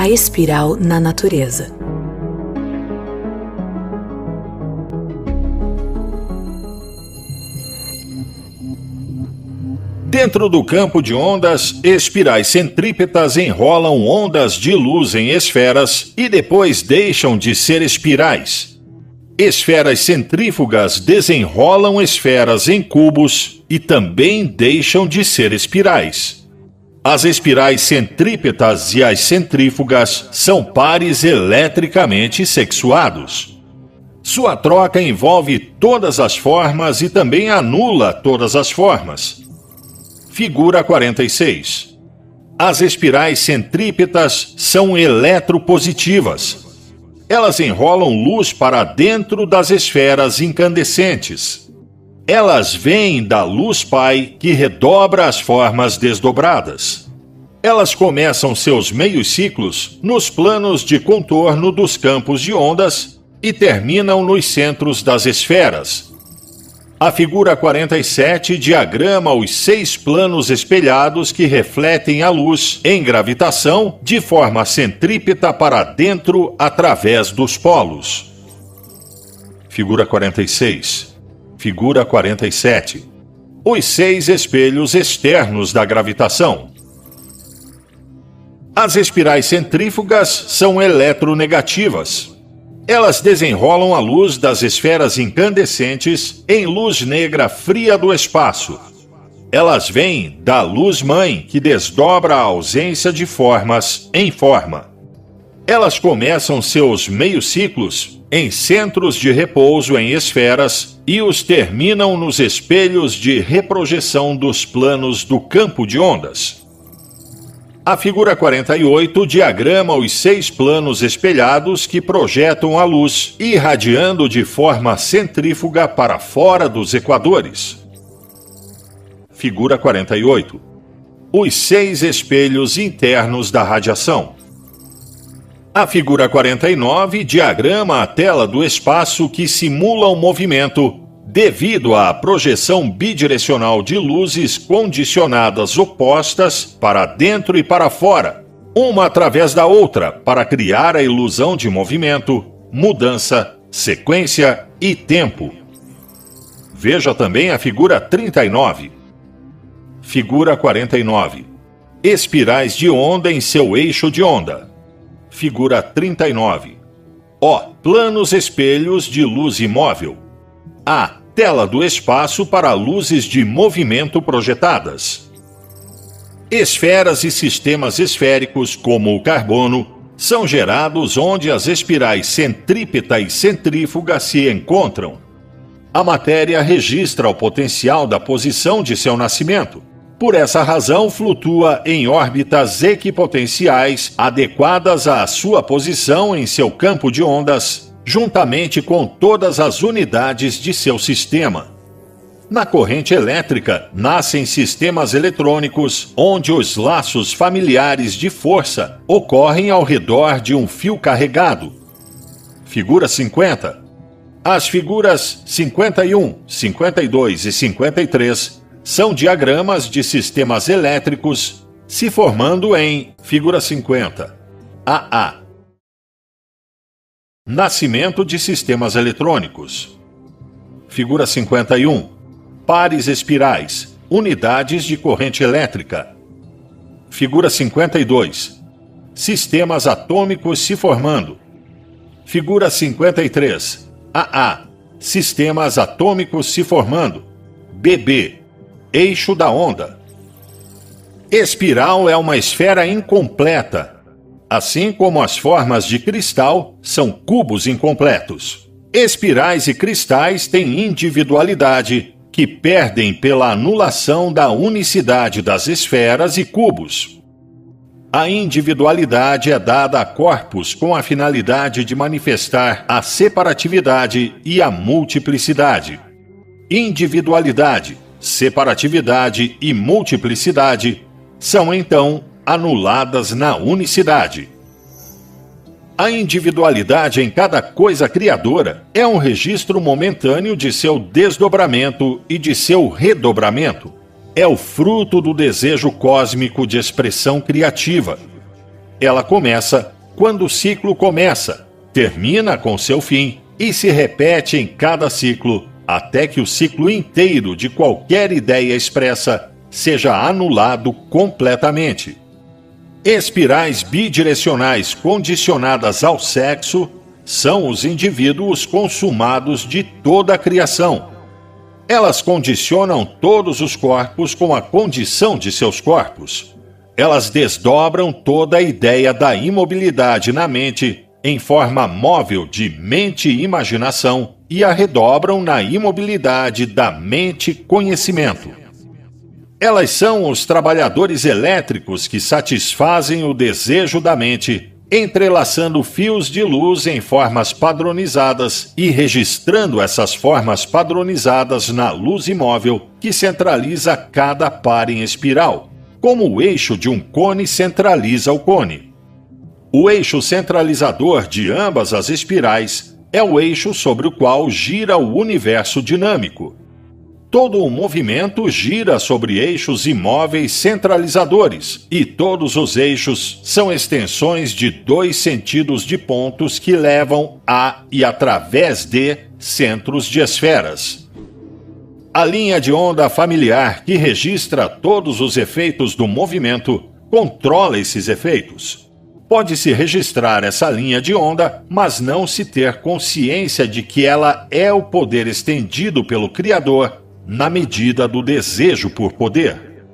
A espiral na natureza. Dentro do campo de ondas, espirais centrípetas enrolam ondas de luz em esferas e depois deixam de ser espirais. Esferas centrífugas desenrolam esferas em cubos e também deixam de ser espirais. As espirais centrípetas e as centrífugas são pares eletricamente sexuados. Sua troca envolve todas as formas e também anula todas as formas. Figura 46. As espirais centrípetas são eletropositivas. Elas enrolam luz para dentro das esferas incandescentes. Elas vêm da luz pai que redobra as formas desdobradas. Elas começam seus meios ciclos nos planos de contorno dos campos de ondas e terminam nos centros das esferas. A figura 47 diagrama os 6 planos espelhados que refletem a luz em gravitação de forma centrípeta para dentro através dos polos. Figura 46. Figura 47. Os 6 espelhos externos da gravitação. As espirais centrífugas são eletronegativas. Elas desenrolam a luz das esferas incandescentes em luz negra fria do espaço. Elas vêm da luz-mãe que desdobra a ausência de formas em forma. Elas começam seus meios-ciclos em centros de repouso em esferas e os terminam nos espelhos de reprojeção dos planos do campo de ondas. A figura 48 diagrama os 6 planos espelhados que projetam a luz, irradiando de forma centrífuga para fora dos equadores. Figura 48. Os 6 espelhos internos da radiação. A figura 49 diagrama a tela do espaço que simula o movimento devido à projeção bidirecional de luzes condicionadas opostas para dentro e para fora, uma através da outra, para criar a ilusão de movimento, mudança, sequência e tempo. Veja também a figura 39. Figura 49. Espirais de onda em seu eixo de onda. Figura 39. O. Planos espelhos de luz imóvel. A. Tela do espaço para luzes de movimento projetadas. Esferas e sistemas esféricos, como o carbono, são gerados onde as espirais centrípeta e centrífuga se encontram. A matéria registra o potencial da posição de seu nascimento. Por essa razão, flutua em órbitas equipotenciais adequadas à sua posição em seu campo de ondas, juntamente com todas as unidades de seu sistema. Na corrente elétrica, nascem sistemas eletrônicos onde os laços familiares de força ocorrem ao redor de um fio carregado. Figura 50. As figuras 51, 52 e 53 são diagramas de sistemas elétricos se formando em figura 50. AA. Nascimento de sistemas eletrônicos. Figura 51. Pares espirais, unidades de corrente elétrica. Figura 52. Sistemas atômicos se formando. Figura 53. AA. Sistemas atômicos se formando. BB. Eixo da onda. Espiral é uma esfera incompleta, assim como as formas de cristal são cubos incompletos. Espirais e cristais têm individualidade, que perdem pela anulação da unicidade das esferas e cubos. A individualidade é dada a corpos com a finalidade de manifestar a separatividade e a multiplicidade. Individualidade, separatividade e multiplicidade são, então, anuladas na unicidade. A individualidade em cada coisa criadora é um registro momentâneo de seu desdobramento e de seu redobramento. É o fruto do desejo cósmico de expressão criativa. Ela começa quando o ciclo começa, termina com seu fim e se repete em cada ciclo, até que o ciclo inteiro de qualquer ideia expressa seja anulado completamente. Espirais bidirecionais condicionadas ao sexo são os indivíduos consumados de toda a criação. Elas condicionam todos os corpos com a condição de seus corpos. Elas desdobram toda a ideia da imobilidade na mente em forma móvel de mente e imaginação e a redobram na imobilidade da mente-conhecimento. Elas são os trabalhadores elétricos que satisfazem o desejo da mente, entrelaçando fios de luz em formas padronizadas e registrando essas formas padronizadas na luz imóvel que centraliza cada par em espiral, como o eixo de um cone centraliza o cone. O eixo centralizador de ambas as espirais é o eixo sobre o qual gira o universo dinâmico. Todo o movimento gira sobre eixos imóveis centralizadores, e todos os eixos são extensões de dois sentidos de pontos que levam a e através de centros de esferas. A linha de onda familiar que registra todos os efeitos do movimento controla esses efeitos. Pode-se registrar essa linha de onda, mas não se ter consciência de que ela é o poder estendido pelo Criador na medida do desejo por poder.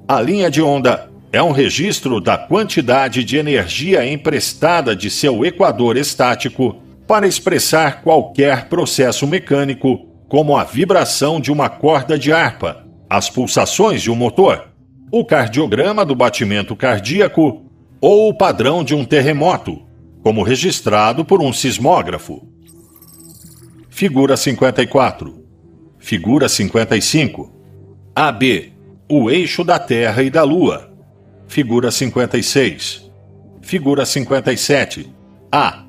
A linha de onda é um registro da quantidade de energia emprestada de seu equador estático para expressar qualquer processo mecânico, como a vibração de uma corda de harpa, as pulsações de um motor, o cardiograma do batimento cardíaco ou o padrão de um terremoto, como registrado por um sismógrafo. Figura 54. Figura 55. AB. O eixo da Terra e da Lua. Figura 56. Figura 57. A.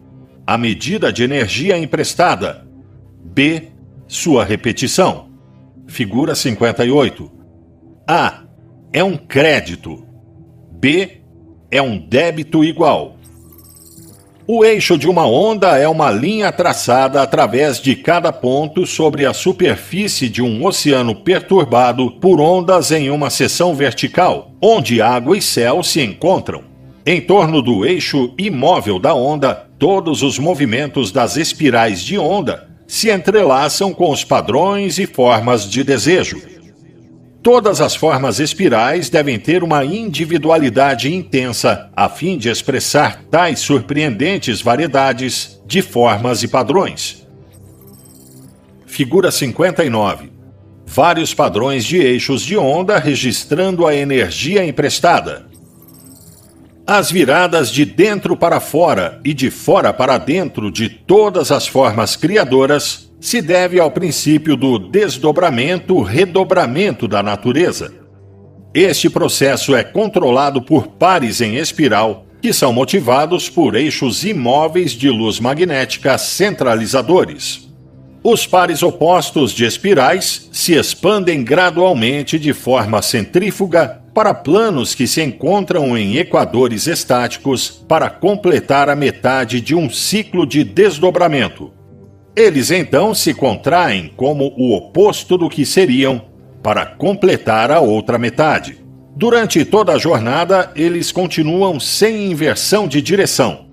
A medida de energia emprestada. B. Sua repetição. Figura 58. A. É um crédito. B. É um débito igual. O eixo de uma onda é uma linha traçada através de cada ponto sobre a superfície de um oceano perturbado por ondas em uma seção vertical, onde água e céu se encontram. Em torno do eixo imóvel da onda, todos os movimentos das espirais de onda se entrelaçam com os padrões e formas de desejo. Todas as formas espirais devem ter uma individualidade intensa, a fim de expressar tais surpreendentes variedades de formas e padrões. Figura 59. Vários padrões de eixos de onda registrando a energia emprestada. As viradas de dentro para fora e de fora para dentro de todas as formas criadoras se deve ao princípio do desdobramento-redobramento da natureza. Este processo é controlado por pares em espiral, que são motivados por eixos imóveis de luz magnética centralizadores. Os pares opostos de espirais se expandem gradualmente de forma centrífuga para planos que se encontram em equadores estáticos para completar a metade de um ciclo de desdobramento. Eles então se contraem como o oposto do que seriam para completar a outra metade. Durante toda a jornada, eles continuam sem inversão de direção.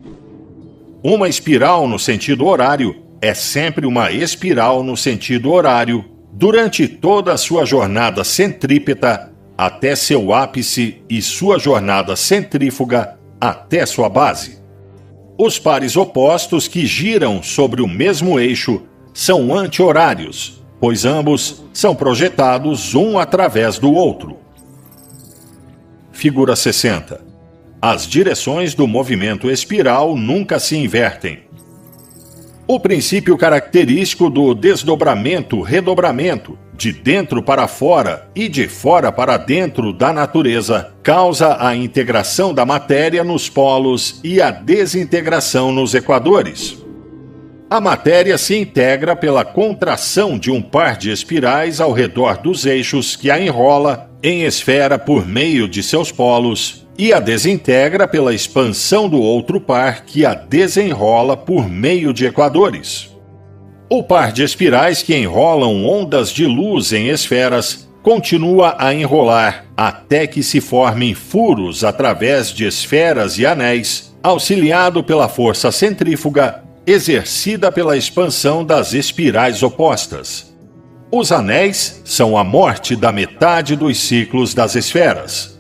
Uma espiral no sentido horário é sempre uma espiral no sentido horário durante toda a sua jornada centrípeta até seu ápice e sua jornada centrífuga até sua base. Os pares opostos que giram sobre o mesmo eixo são anti-horários, pois ambos são projetados um através do outro. Figura 60. As direções do movimento espiral nunca se invertem. O princípio característico do desdobramento-redobramento, de dentro para fora e de fora para dentro da natureza, causa a integração da matéria nos polos e a desintegração nos equadores. A matéria se integra pela contração de um par de espirais ao redor dos eixos que a enrola em esfera por meio de seus polos e a desintegra pela expansão do outro par que a desenrola por meio de equadores. O par de espirais que enrolam ondas de luz em esferas continua a enrolar até que se formem furos através de esferas e anéis, auxiliado pela força centrífuga exercida pela expansão das espirais opostas. Os anéis são a morte da metade dos ciclos das esferas.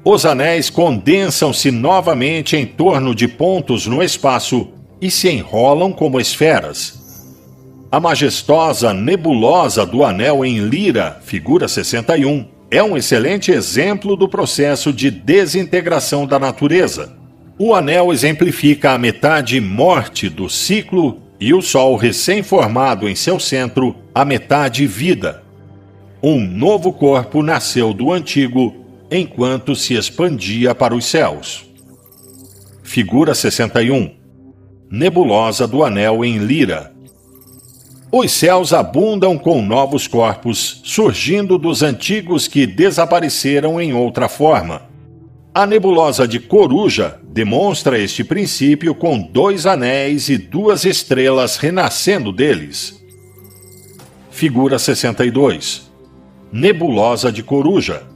Os anéis condensam-se novamente em torno de pontos no espaço e se enrolam como esferas. A majestosa nebulosa do anel em Lira, figura 61, é um excelente exemplo do processo de desintegração da natureza. O anel exemplifica a metade morte do ciclo e o Sol recém-formado em seu centro, a metade vida. Um novo corpo nasceu do antigo enquanto se expandia para os céus. Figura 61. Nebulosa do anel em Lira. Os céus abundam com novos corpos, surgindo dos antigos que desapareceram em outra forma. A nebulosa de Coruja demonstra este princípio com 2 anéis e 2 estrelas renascendo deles. Figura 62. Nebulosa de Coruja.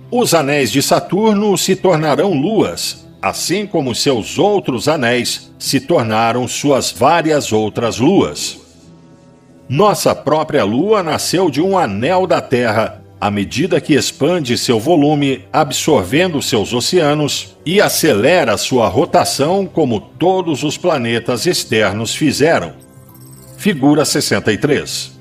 Os anéis de Saturno se tornarão luas, assim como seus outros anéis se tornaram suas várias outras luas. Nossa própria Lua nasceu de um anel da Terra, à medida que expande seu volume, absorvendo seus oceanos e acelera sua rotação como todos os planetas externos fizeram. Figura 63.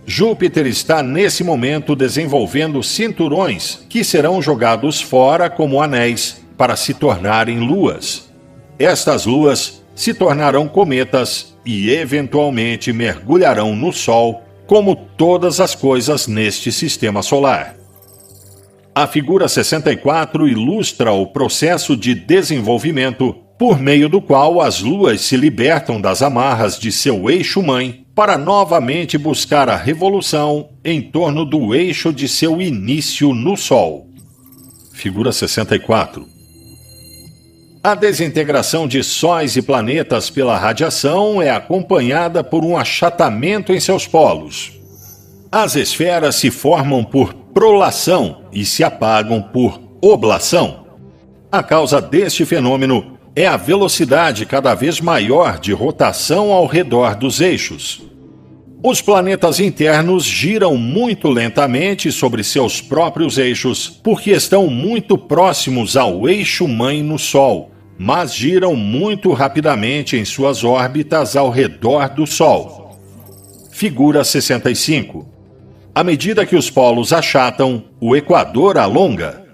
Júpiter está nesse momento desenvolvendo cinturões que serão jogados fora como anéis para se tornarem luas. Estas luas se tornarão cometas e eventualmente mergulharão no Sol, como todas as coisas neste sistema solar. A figura 64 ilustra o processo de desenvolvimento por meio do qual as luas se libertam das amarras de seu eixo-mãe para novamente buscar a revolução em torno do eixo de seu início no Sol. Figura 64. A desintegração de sóis e planetas pela radiação é acompanhada por um achatamento em seus polos. As esferas se formam por prolação e se apagam por oblação. A causa deste fenômeno é a velocidade cada vez maior de rotação ao redor dos eixos. Os planetas internos giram muito lentamente sobre seus próprios eixos porque estão muito próximos ao eixo-mãe no Sol, mas giram muito rapidamente em suas órbitas ao redor do Sol. Figura 65. À medida que os polos achatam, o equador alonga.